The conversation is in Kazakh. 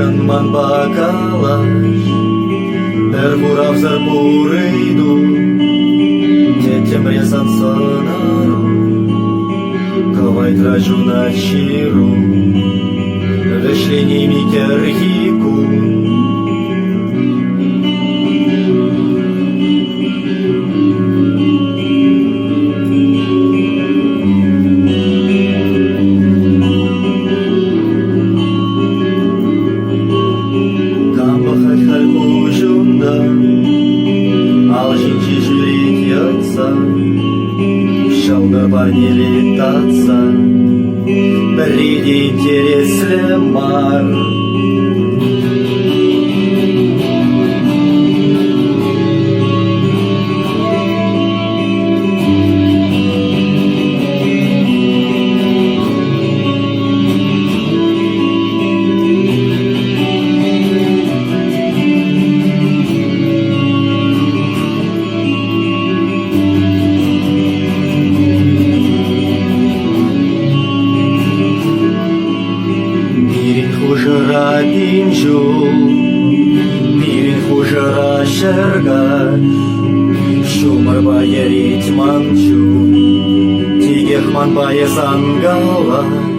man bakalaš, Erburavzar puridu, Tetем резан сонару, Ковай тражу на чиру, Вешли ними керхику. Шалда не летаться, Бриди интересный мар. Хужара пинжу, Пирин хужара шерга, Шумар бае ритманчу, Тигехман бае сангала.